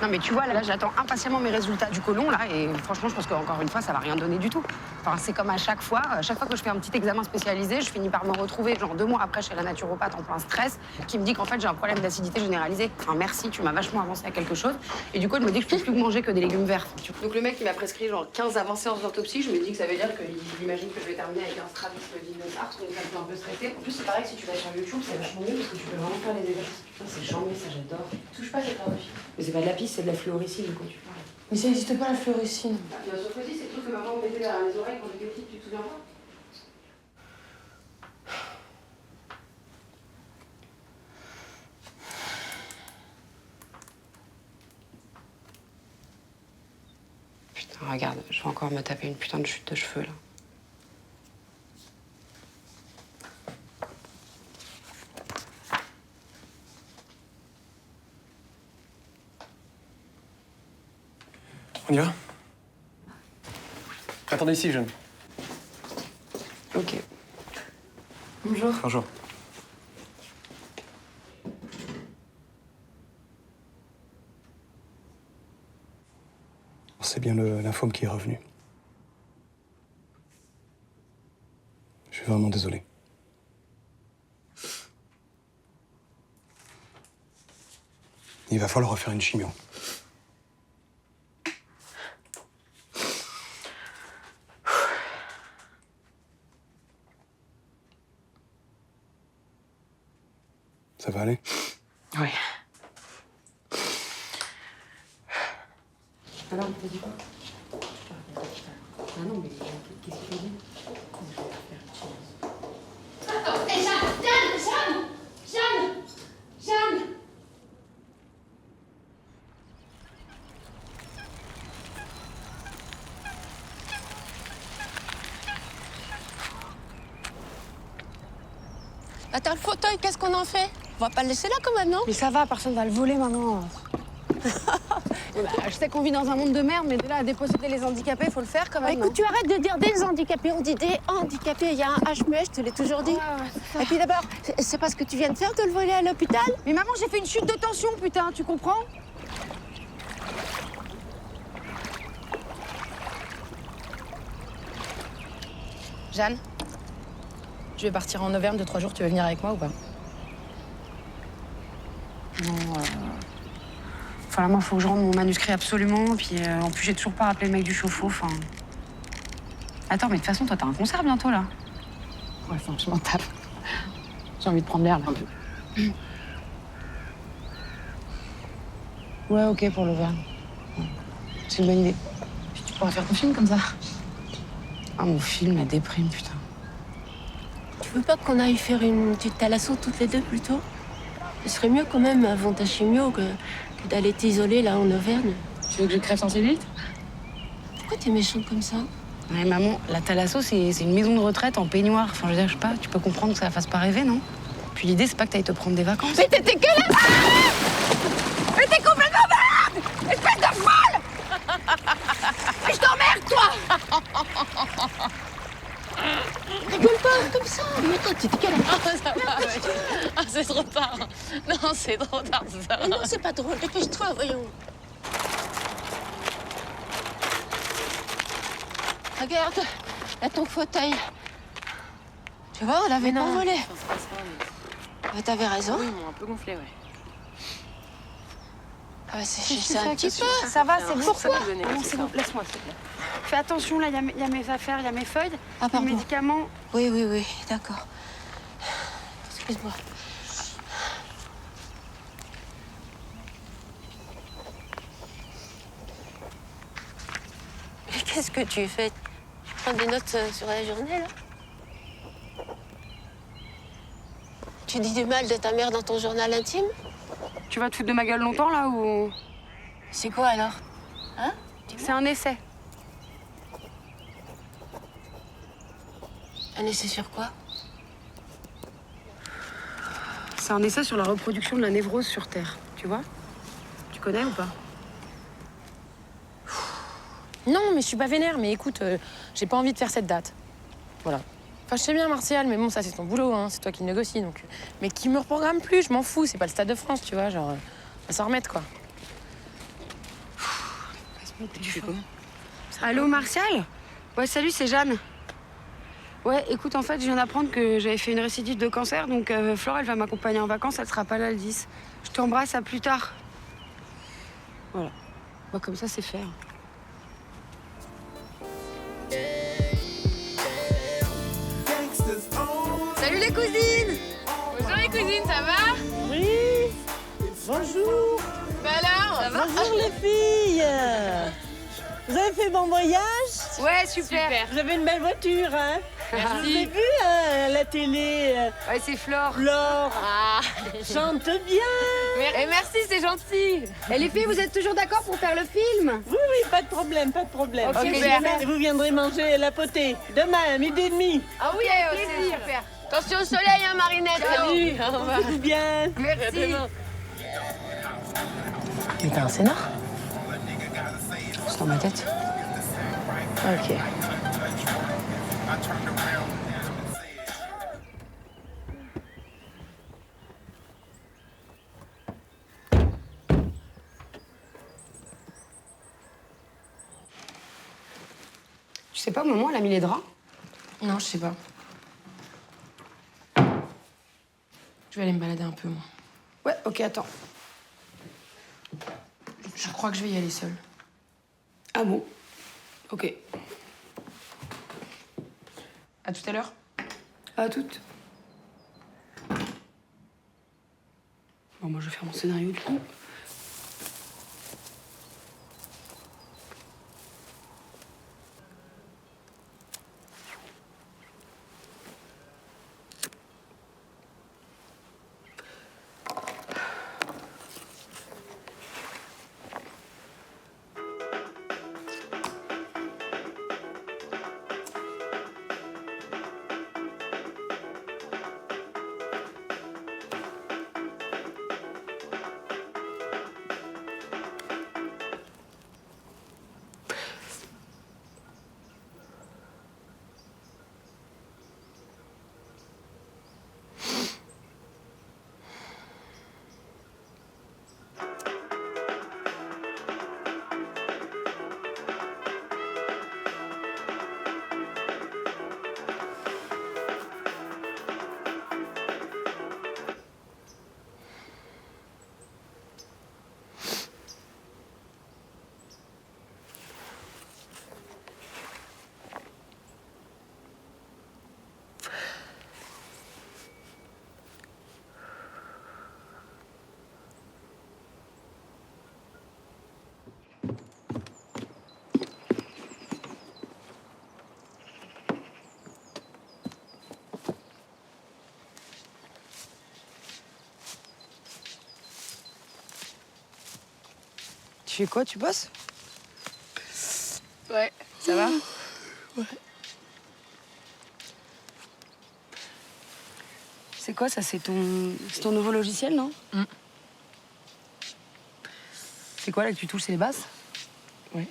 Non mais tu vois, là j'attends impatiemment mes résultats du côlon, là, et franchement, je pense qu'encore une fois, ça va rien donner du tout. Enfin, c'est comme à chaque fois que je fais un petit examen spécialisé, je finis par me retrouver, genre 2 mois après, chez la naturopathe en plein stress, qui me dit qu'en fait, j'ai un problème d'acidité généralisée. Enfin, merci, tu m'as vachement avancé à quelque chose. Et du coup, elle me dit que je peux plus manger que des légumes verts. Donc le mec, il m'a prescrit genre 15 avancées en d'autopsie, je me dis que ça veut dire qu'il imagine que je vais terminer avec un strabisme dinosaure, donc ça me fait un peu stressé. En plus, c'est pareil, si tu vas sur YouTube, c'est vachement mieux parce que tu peux vraiment faire les exercices. Putain, c'est charmé, ça j'adore. Touche pas cette barre de fil. Mais c'est pas de la piste, c'est de la fluoricine, de quoi tu parles. Mais ça n'existe pas la fluoricine. Ah, bien sûr que si, c'est le truc que maman me mettait derrière les oreilles quand j'étais petite, tu te souviens pas? Putain, regarde, je vais encore me taper une putain de chute de cheveux, là. On y va? Attendez ici, jeune. Ok. Bonjour. Bonjour. C'est bien le lymphome qui est revenu. Je suis vraiment désolé. Il va falloir refaire une chimio. Ça va aller? Oui. Alors, il t'a dit quoi? Ah non, mais qu'est-ce qu'il t'a dit? Attends, hé, Jeanne! Attends, le fauteuil, qu'est-ce qu'on en fait? On va pas le laisser là quand même, non? Mais ça va, personne va le voler, maman. Je sais qu'on vit dans un monde de merde, mais de là à déposséder les handicapés, faut le faire quand même. Écoute, tu arrêtes de dire des handicapés, on dit des handicapés. Il y a un H muet, je te l'ai toujours dit. Et puis d'abord, c'est pas ce que tu viens de faire de le voler à l'hôpital? Mais maman, j'ai fait une chute de tension, putain, tu comprends? Jeanne, je vais partir en Auvergne de 3 jours. Tu veux venir avec moi ou pas? Non, Enfin, moi, faut que je rende mon manuscrit absolument. Puis, en plus, j'ai toujours pas rappelé le mec du chauffe-eau. Enfin... Attends, mais de toute façon, toi, t'as un concert bientôt, là. Ouais, enfin, je m'en tape. J'ai envie de prendre l'air, là, un peu. Ouais, ok, pour l'Auvergne. Ouais. C'est une bonne idée. Puis tu pourras faire ton film comme ça. Ah, mon film, la déprime, putain. Tu veux pas qu'on aille faire une petite thalasso toutes les deux plutôt? Ce serait mieux quand même avant ta chimio que d'aller t'isoler là en Auvergne. Tu veux que je crève sans cellulite? Pourquoi t'es méchante comme ça? Ouais, maman, la Thalasso, c'est une maison de retraite en peignoir. Enfin, je veux dire, je sais pas, tu peux comprendre que ça la fasse pas rêver, non? Puis l'idée, c'est pas que t'ailles te prendre des vacances. Mais t'étais quelle heure? Mais t'es complètement malade! Espèce de folle! Mais je t'emmerde, toi! Rigole pas comme ça. Mais toi, t'étais quelle heure? Ça va, ouais. Ah, c'est trop tard. Non, c'est trop tard, ça. Mais non, c'est pas drôle. Dépêche-toi, voyons. Regarde, là, ton fauteuil. Tu vois, on l'avait pas volé. T'avais raison. Oui, ils m'ont un peu gonflé, ouais. Ah bah, c'est un petit peu. Ça va, c'est bon. Pourquoi? Non, c'est bon, laisse-moi, s'il te plaît. Fais attention, là, il y a mes affaires, il y a mes feuilles, Ah, mes pardon. médicaments. Oui, d'accord. Excuse-moi. Mais qu'est-ce que tu fais? Tu prends des notes sur la journée, là? Tu dis du mal de ta mère dans ton journal intime? Tu vas te foutre de ma gueule longtemps, là, ou... C'est quoi, alors? Hein? C'est un essai. Un essai sur quoi? C'est un essai sur la reproduction de la névrose sur Terre, tu vois? Tu connais ou pas? Non, mais je suis pas vénère. Mais écoute, j'ai pas envie de faire cette date. Voilà. Enfin, je sais bien, Martial, mais bon, ça, c'est ton boulot, hein. C'est toi qui le négocie, donc... Mais qui me reprogramme plus, je m'en fous. C'est pas le Stade de France, tu vois, genre... On va s'en remettre, quoi. Tu fais quoi? Allô, Martial? Ouais, salut, c'est Jeanne. Ouais, écoute, en fait, je viens d'apprendre que j'avais fait une récidive de cancer, donc Flore, elle va m'accompagner en vacances, elle sera pas là le 10. Je t'embrasse, à plus tard. Voilà. Bah, comme ça, c'est fait. Hein. Salut les cousines! Bonjour les cousines, ça va? Oui. Bonjour. Bah alors, ça va? Bonjour les filles. Vous avez fait bon voyage? Ouais, super. Vous avez une belle voiture, hein? Je vous ai vu à la télé. Ouais, c'est Flore. Laure Ah, chante bien. et merci, c'est gentil. Et les filles, vous êtes toujours d'accord pour faire le film? Oui, oui, pas de problème, pas de problème. Ok, Et vous viendrez manger la potée demain à 12h30. Ah oui, c'est super. Attention au soleil, hein, Marinette. Salut, portez-vous bien. Merci. Mais t'as un scénar? C'est dans ma tête. Ok. Tu sais pas, au moment, elle a mis les draps? Non, je sais pas. Je vais aller me balader un peu, moi. Ouais, ok, attends. Je crois que je vais y aller seule. Ah bon? Ok. À tout à l'heure. À toutes. Bon, moi, je vais faire mon scénario du coup. Tu fais quoi? Tu bosses? Ouais. Ça va? C'est quoi ça? C'est ton nouveau logiciel, non? C'est quoi là que tu touches? C'est les basses? Ouais.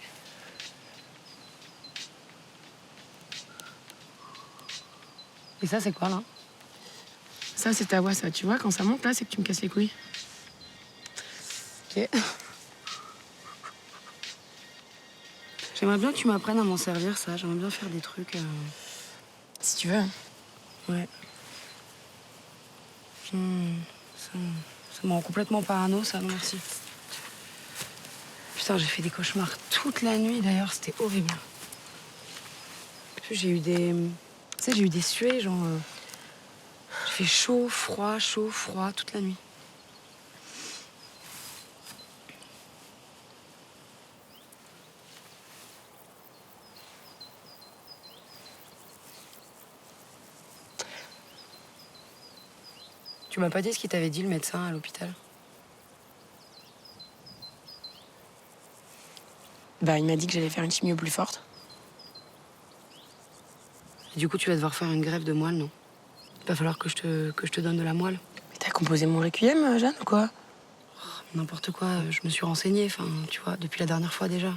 Et ça, c'est quoi là? Ça, c'est ta voix, ça. Tu vois, quand ça monte là, c'est que tu me casses les couilles. Ok. J'aimerais bien que tu m'apprennes à m'en servir, ça. J'aimerais bien faire des trucs. Si tu veux. Ouais. Ça me rend complètement parano, ça. Non, merci. Putain, j'ai fait des cauchemars toute la nuit, d'ailleurs. C'était horrible. En plus, j'ai eu des... Tu sais, j'ai eu des suées, genre... J'ai fait chaud, froid, toute la nuit. Tu m'as pas dit ce qu'il t'avait dit, le médecin, à l'hôpital? Bah, il m'a dit que j'allais faire une chimio plus forte. Et du coup, tu vas devoir faire une greffe de moelle, non? Il va falloir que je te donne de la moelle. Mais t'as composé mon requiem, Jeanne, ou quoi? N'importe quoi, je me suis renseignée, enfin, tu vois, depuis la dernière fois déjà.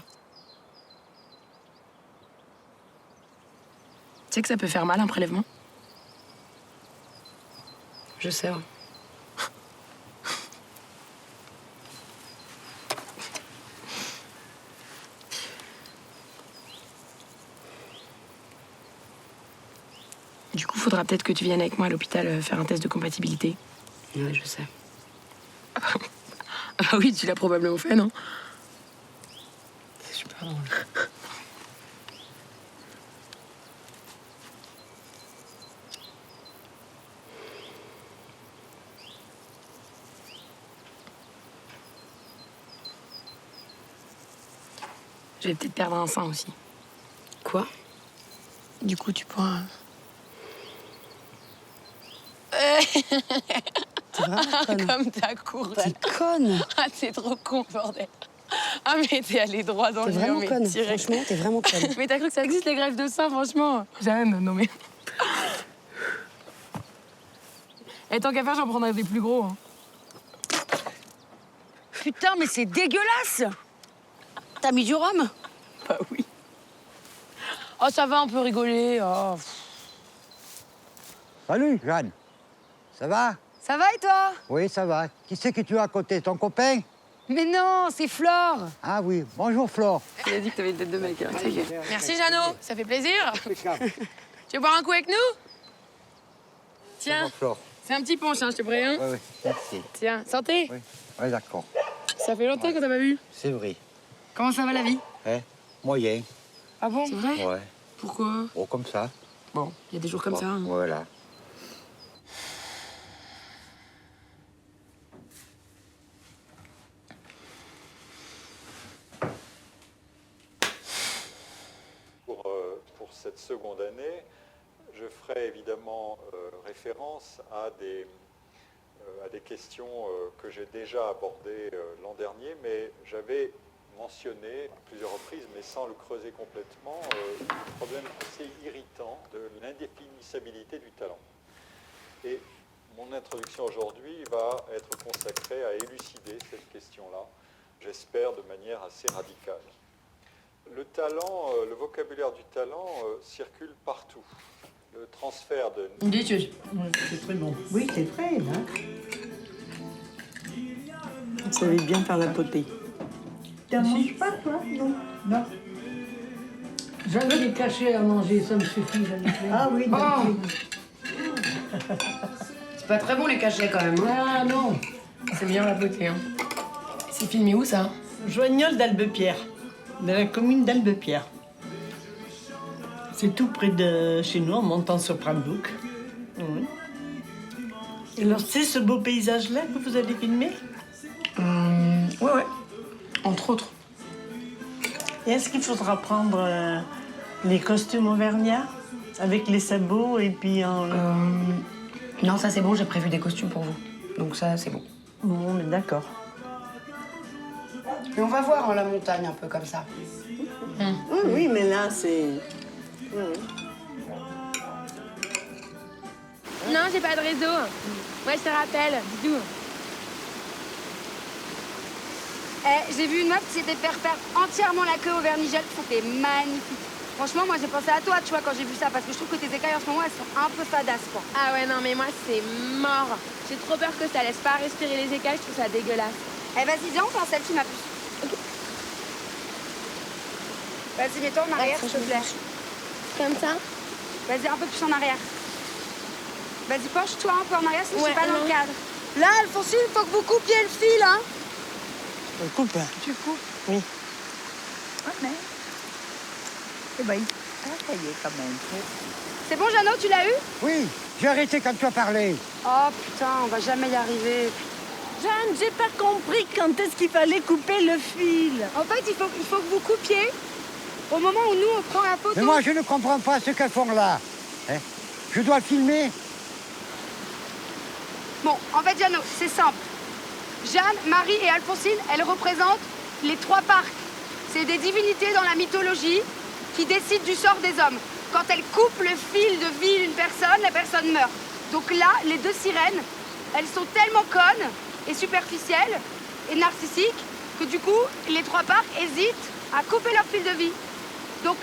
Tu sais que ça peut faire mal, un prélèvement? Je sais, ouais. Du coup, faudra peut-être que tu viennes avec moi à l'hôpital faire un test de compatibilité. Ouais, je sais. Ah oui, tu l'as probablement fait, non? C'est super drôle. Je vais peut-être perdre un sein aussi. Quoi? Du coup, tu pourras... T'es vraiment conne. Comme t'as couru. T'es conne. Ah, t'es trop con, bordel. Ah, mais t'es allé droit dans T'es le mur, vraiment mais conne. direct. Franchement, t'es vraiment conne. Mais t'as cru que ça existe, les greffes de sein, franchement? Jeanne, non mais... Et tant qu'à faire, j'en prendrais des plus gros. Hein. Putain, mais c'est dégueulasse. T'as mis du rhum? Bah oui. Oh, ça va, on peut rigoler. Oh. Salut, Jeanne. Ça va? Ça va et toi? Oui, ça va. Qui c'est que tu as à côté? Ton copain? Mais non, c'est Flore. Ah oui. Bonjour, Flore. Il a dit que t'avais une tête de mec. Hein. Merci, Jeannot. Ça fait plaisir. Tu veux boire un coup avec nous? Tiens, Bonjour, Flore. c'est un petit punch, hein, je te préviens. Oui, oui, merci. Tiens, santé. Oui, oui, d'accord. Ça fait longtemps qu'on t'a pas vu. C'est vrai. Comment ça va la vie? Hein? Moyen. Ah bon? C'est vrai? Ouais. Pourquoi? Oh, comme ça. Bon, il y a des jours comme Bon, ça. Hein. Voilà. Pour cette seconde année, je ferai évidemment référence à des questions que j'ai déjà abordées l'an dernier, mais j'avais mentionné à plusieurs reprises, mais sans le creuser complètement, le problème assez irritant de l'indéfinissabilité du talent. Et mon introduction aujourd'hui va être consacrée à élucider cette question-là, j'espère de manière assez radicale. Le talent, le vocabulaire du talent circule partout. Le transfert de... C'est très bon. Oui, c'est frais, là. Vous savez bien faire la potée. T'en manges pas, toi? Non. Non. J'en ai des cachets à manger, ça me suffit. Ah oui, d'accord. C'est pas très bon les cachets quand même. Hein. Ah non. C'est bien la beauté. Hein. C'est filmé où, ça? Joignol d'Albepierre, de la commune d'Albepierre. C'est tout près de chez nous, en montant sur Prambouk. Oui. Et alors, c'est ce beau paysage-là que vous allez filmer? Ouais. Entre autres. Et est-ce qu'il faudra prendre les costumes auvergnats avec les sabots et puis en... Non, ça c'est bon, j'ai prévu des costumes pour vous. Donc ça, c'est bon. Bon, mais d'accord. Mais on va voir la montagne un peu comme ça. Oui, mais là, c'est... Non, j'ai pas de réseau. Ouais, je te rappelle. Bisous. J'ai vu une meuf qui s'était fait refaire entièrement la queue au vernigel, c'était magnifique. Franchement, moi j'ai pensé à toi, tu vois, quand j'ai vu ça, parce que je trouve que tes écailles en ce moment, elles sont un peu fadasses, quoi. Ah ouais, non, mais moi, c'est mort. J'ai trop peur que ça laisse pas respirer les écailles, je trouve ça dégueulasse. Eh, vas-y, viens, on fait un selfie, ma puce. Ok. Vas-y, mets-toi en arrière, s'il te plaît. Comme ça? Vas-y, un peu plus en arrière. Vas-y, penche-toi un peu en arrière, sinon Ouais, je suis pas dans non. le cadre. Là, Alphonsine, il faut que vous coupiez le fil, hein. On coupe. Tu coupes. Oui. Ah, mais... Eh ben, ça y est, quand même. C'est bon, Jeannot, tu l'as eu? Oui, j'ai arrêté quand tu as parlé. Oh, putain, on va jamais y arriver. Jeanne, j'ai pas compris quand est-ce qu'il fallait couper le fil. En fait, il faut que vous coupiez au moment où nous, on prend la photo. Mais moi, je ne comprends pas ce qu'elles font là. Hein? Je dois filmer. Bon, en fait, Jeannot, c'est simple. Jeanne, Marie et Alphonsine, elles représentent les trois parcs. C'est des divinités dans la mythologie qui décident du sort des hommes. Quand elles coupent le fil de vie d'une personne, la personne meurt. Donc là, les deux sirènes, elles sont tellement connes et superficielles et narcissiques que du coup, les trois parcs hésitent à couper leur fil de vie. Donc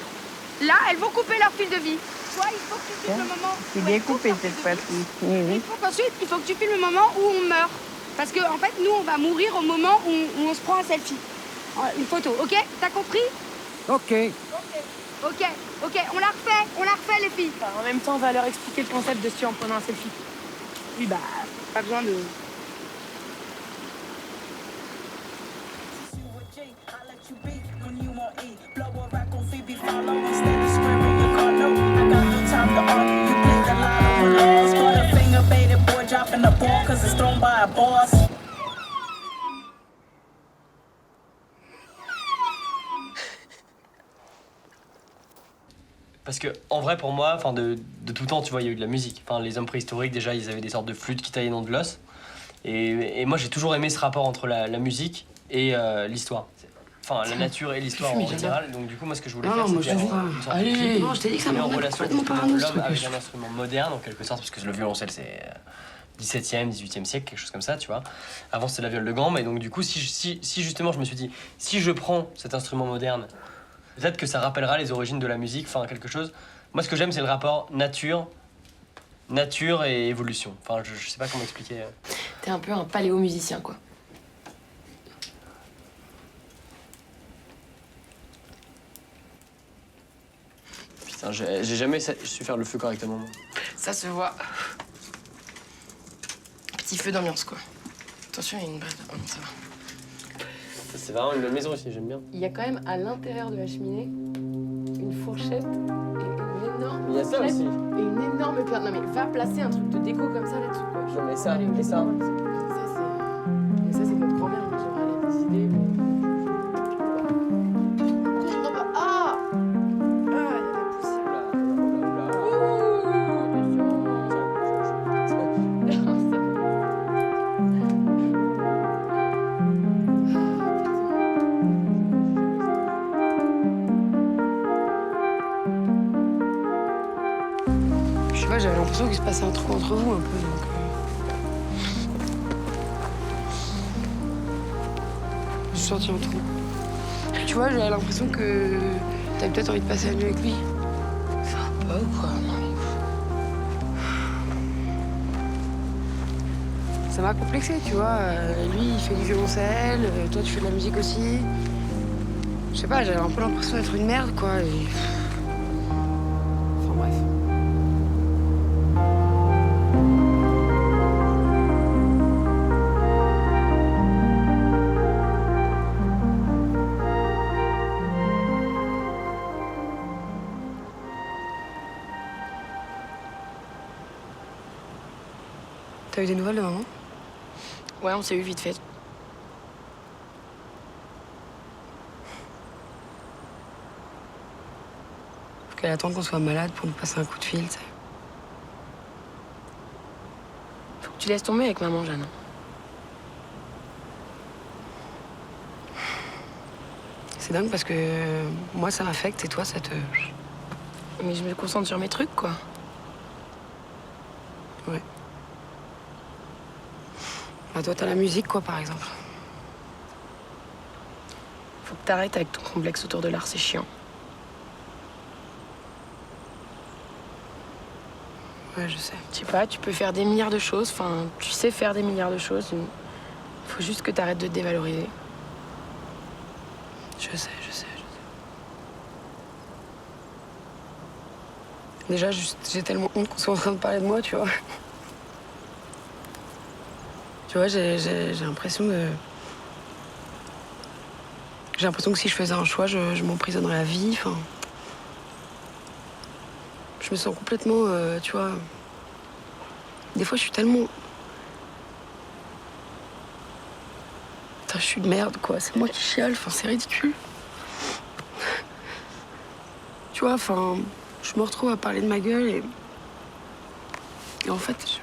là, elles vont couper leur fil de vie. Toi, il faut que tu filmes le moment où Il est elles coupent coupé leur fil cette de vie. fois-ci. Il faut qu'ensuite, il faut que tu filmes le moment où on meurt. Parce que, en fait, nous, on va mourir au moment où on se prend un selfie. Une photo, ok? T'as compris? Ok. Ok, on la refait les selfie. Enfin, en même temps, on va leur expliquer le concept de ce en prenant un selfie. Oui, bah, pas besoin de... Parce que, en vrai, pour moi, enfin, de tout temps, tu vois, il y a eu de la musique. Enfin, les hommes préhistoriques, déjà, ils avaient des sortes de flûtes qui taillaient dans de l'os. Et moi, j'ai toujours aimé ce rapport entre la musique et l'histoire. Enfin, la nature et l'histoire en général. Donc, du coup, moi, ce que je voulais faire, moi, je c'était trouve pas. une sorte de Allez, clip non, je t'ai dit que ça qui met me en rendait relation complètement parano, ce l'homme truc. avec un instrument moderne, en quelque sorte, parce que le violoncelle, c'est 17e, 18e siècle, quelque chose comme ça, tu vois. Avant, c'était la viole de gambe. Et donc, du coup, si justement, je me suis dit, si je prends cet instrument moderne, peut-être que ça rappellera les origines de la musique, enfin, quelque chose. Moi, ce que j'aime, c'est le rapport nature et évolution. Enfin, je sais pas comment expliquer. T'es un peu un paléomusicien, quoi. Putain, j'ai jamais su faire le feu correctement. Moi. Ça se voit. Petit feu d'ambiance, quoi. Attention, il y a une brève. Oh, non, ça va. C'est vraiment une belle maison aussi, j'aime bien. Il y a quand même à l'intérieur de la cheminée une fourchette et une énorme. Il y a ça fourchette aussi. Et une énorme plainte. Non, mais va placer un truc de déco comme ça là-dessus, quoi. Je mets ça, Allez, et ça. Ça, c'est notre grand-mère, moi, j'aurais allé décider. Ah! Ah, il y a de la poussière. Je sais pas, j'avais l'impression qu'il se passait un truc entre vous un peu. Donc, j'ai senti un trou. Tu vois, j'avais l'impression que t'avais peut-être envie de passer la nuit avec lui. Ça va pas ou quoi? Non. Ça m'a complexé, tu vois. Lui, il fait du violoncelle, toi, tu fais de la musique aussi. Je sais pas, j'avais un peu l'impression d'être une merde, quoi. Et... Enfin, bref. T'as eu des nouvelles de maman? Ouais, on s'est eu vite fait. Faut qu'elle attende qu'on soit malade pour nous passer un coup de fil, tu sais. Faut que tu laisses tomber avec maman, Jeanne. C'est dingue parce que moi, ça m'affecte et toi, ça te... Mais je me concentre sur mes trucs, quoi. Ouais. Bah, toi, t'as la musique, quoi, par exemple. Faut que t'arrêtes avec ton complexe autour de l'art, c'est chiant. Ouais, je sais. Je sais pas, tu peux faire des milliards de choses, enfin, tu sais faire des milliards de choses. Faut juste que t'arrêtes de te dévaloriser. Je sais. Déjà, j'ai tellement honte qu'on soit en train de parler de moi, tu vois. Tu vois, j'ai l'impression de... J'ai l'impression que si je faisais un choix, je m'emprisonnerais à vie, enfin... Je me sens complètement, tu vois... Des fois, je suis tellement... Putain, je suis de merde, quoi. C'est moi qui chiale, enfin, c'est ridicule. Tu vois, enfin... Je me retrouve à parler de ma gueule et en fait,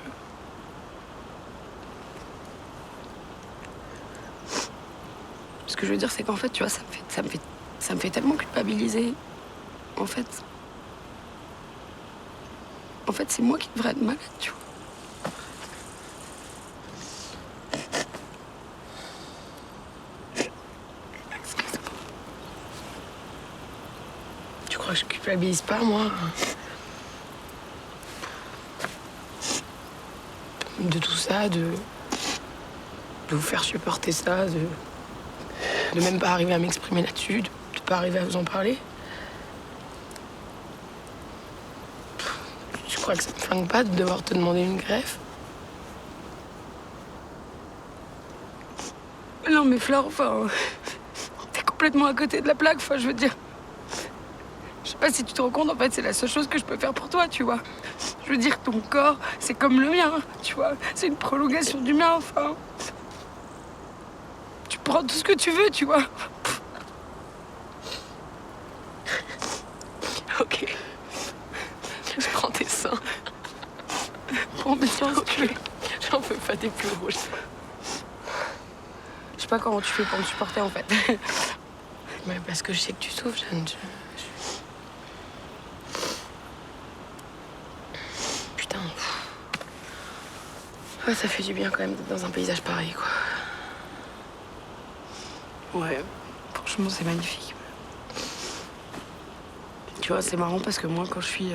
ce que je veux dire, c'est qu'en fait, tu vois, ça me fait tellement culpabiliser. En fait, c'est moi qui devrais être malade, tu vois. Tu crois que je culpabilise pas, moi? De tout ça, de vous faire supporter ça, de même pas arriver à m'exprimer là-dessus, de pas arriver à vous en parler. Tu crois que ça me flingue pas de devoir te demander une greffe? Non mais Flore, enfin... T'es complètement à côté de la plaque, enfin je veux dire... Je sais pas si tu te rends compte, en fait, c'est la seule chose que je peux faire pour toi, tu vois. Je veux dire, ton corps, c'est comme le mien, tu vois. C'est une prolongation du mien, enfin... Tu prends tout ce que tu veux, tu vois. Ok. Je prends tes seins. Prends mes seins, si tu veux. J'en peux pas des plus rouges. Je sais pas comment tu fais pour me supporter, en fait. Ouais, parce que je sais que tu souffres, Jeanne. Putain. Ouais, ça fait du bien quand même d'être dans un paysage pareil, quoi. Ouais, franchement, c'est magnifique. Tu vois, c'est marrant parce que moi, quand je suis...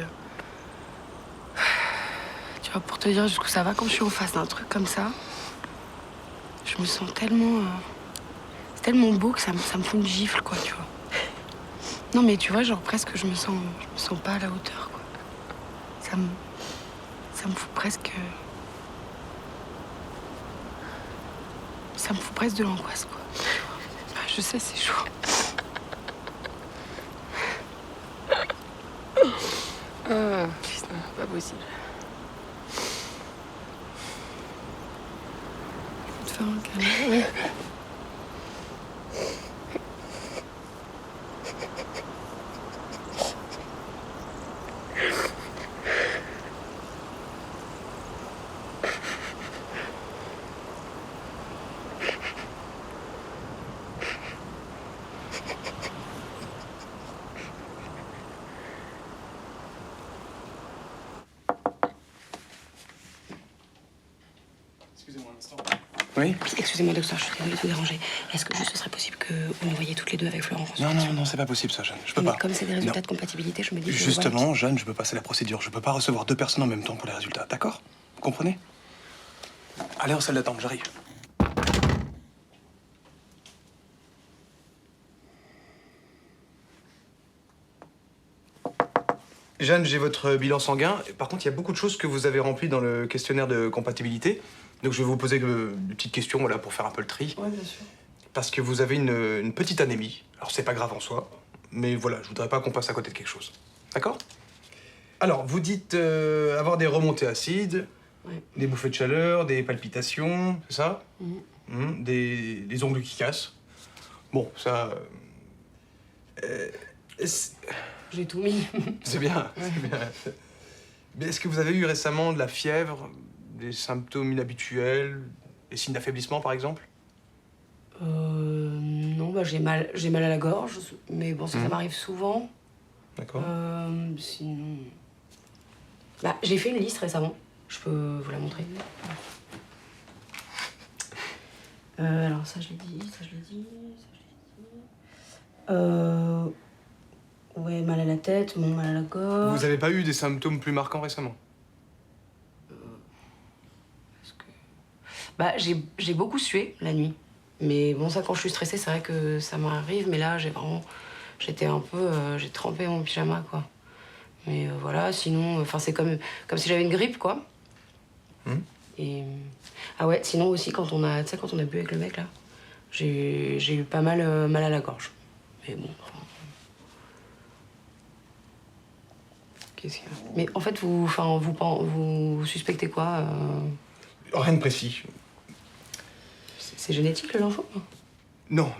Tu vois, pour te dire jusqu'où ça va, quand je suis en face d'un truc comme ça, je me sens tellement... C'est tellement beau que ça me fout une gifle, quoi, tu vois. Non, mais tu vois, genre presque, je me sens pas à la hauteur, quoi. Ça me fout presque... Ça me fout presque de l'angoisse, quoi. Je sais, c'est chaud. Ah, putain, pas possible. Je vais te faire un câlin. Excusez-moi un instant. Oui? Excusez-moi, docteur, je suis désolée de vous déranger. Est-ce que juste ce serait possible que vous nous voyiez toutes les deux avec Florent? Non, c'est pas possible ça, Jeanne. Je peux Mais pas. comme c'est des résultats Non. de compatibilité, je me dis que... Justement, voilà. Jeanne, je peux passer la procédure. Je peux pas recevoir 2 personnes en même temps pour les résultats, d'accord? Vous comprenez? Allez en salle d'attente, j'arrive. Jeanne, j'ai votre bilan sanguin. Par contre, il y a beaucoup de choses que vous avez remplies dans le questionnaire de compatibilité. Donc je vais vous poser des petites questions voilà, pour faire un peu le tri. Ouais, bien sûr. Parce que vous avez une petite anémie. Alors c'est pas grave en soi, mais voilà, je voudrais pas qu'on passe à côté de quelque chose. D'accord? Alors, vous dites avoir des remontées acides, Ouais. des bouffées de chaleur, des palpitations, c'est ça? Des ongles qui cassent. Bon, ça... J'ai tout mis. c'est bien, c'est bien. Mais est-ce que vous avez eu récemment de la fièvre, des symptômes inhabituels, des signes d'affaiblissement, par exemple? Non, bah j'ai mal à la gorge, mais bon, ça m'arrive souvent. D'accord. Sinon... Bah, j'ai fait une liste récemment. Je peux vous la montrer. Alors ça, je l'ai dit, ça, je l'ai dit, ça, je l'ai dit. Ouais, mal à la tête, mal à la gorge. Vous avez pas eu des symptômes plus marquants récemment? Bah, j'ai beaucoup sué la nuit. Mais bon, ça, quand je suis stressée, c'est vrai que ça m'arrive. Mais là, j'étais un peu... j'ai trempé mon pyjama, quoi. Mais voilà, sinon... Enfin, c'est comme si j'avais une grippe, quoi. Et... Ah ouais, sinon aussi, quand on a bu avec le mec, là, j'ai eu pas mal à la gorge. Mais bon, enfin... Qu'est-ce qu'il y a? Mais en fait, vous suspectez quoi Rien de précis. C'est génétique, l'enfant? Non.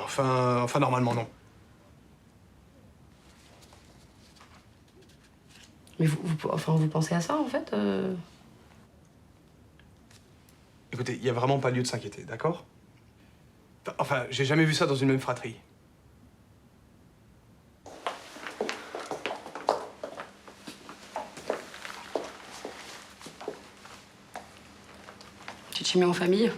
Enfin, normalement, non. Mais vous pensez à ça, en fait Écoutez, il y a vraiment pas lieu de s'inquiéter, d'accord? Enfin, j'ai jamais vu ça dans une même fratrie. Petite chimie en famille.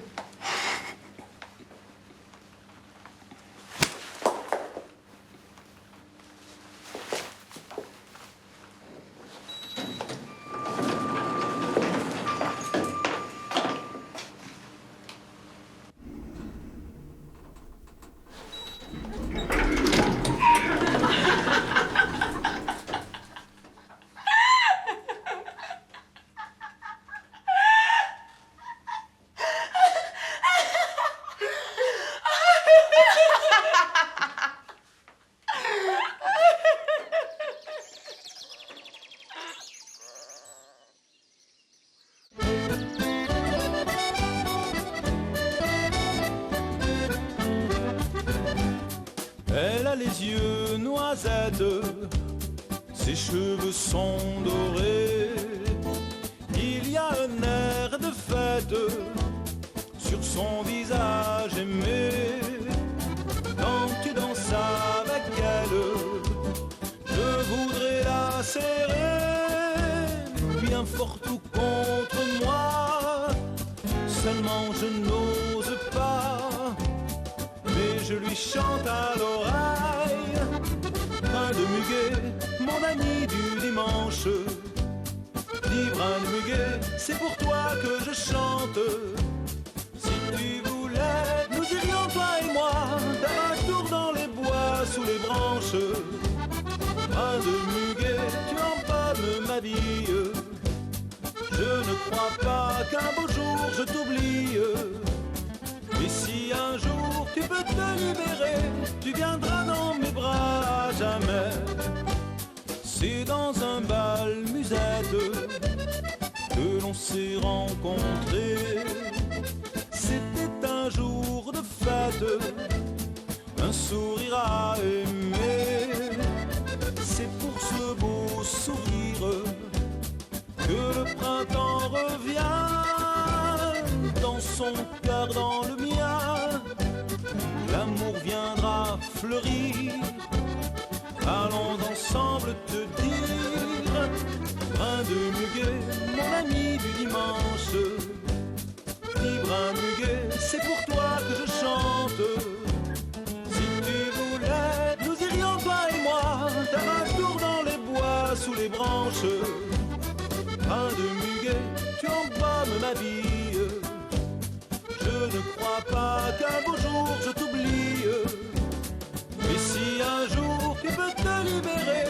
les yeux noisettes, ses cheveux sont dorés. Il y a un air de fête sur son visage aimé. Quand tu danses avec elle, je voudrais la serrer bien fort ou contre moi. Seulement je n'ose pas, mais je lui chante à l'oreille. Brin de muguet, mon ami du dimanche. Dis brin de muguet, c'est pour toi que je chante. Si tu voulais, nous irions toi et moi faire un tour dans les bois sous les branches. Brin de muguet, tu embaumes ma vie. Je ne crois pas qu'un beau jour je t'oublie. Et si un jour tu peux te libérer, tu viendras dans mes bras à jamais. C'est dans un bal musette que l'on s'est rencontrés. C'était un jour de fête, un sourire à aimer. C'est pour ce beau sourire que le printemps revient dans son cœur, dans le mien. L'amour viendra fleurir. Allons ensemble te dire, brin de muguet, mon ami du dimanche. Dis brin de muguet, c'est pour toi que je chante. Si tu voulais, nous irions toi et moi faire un tour dans les bois sous les branches. Brin de muguet, tu embaumes ma vie. Je ne crois pas qu'un beau jour je t'oublie. Et si un jour tu peux te libérer,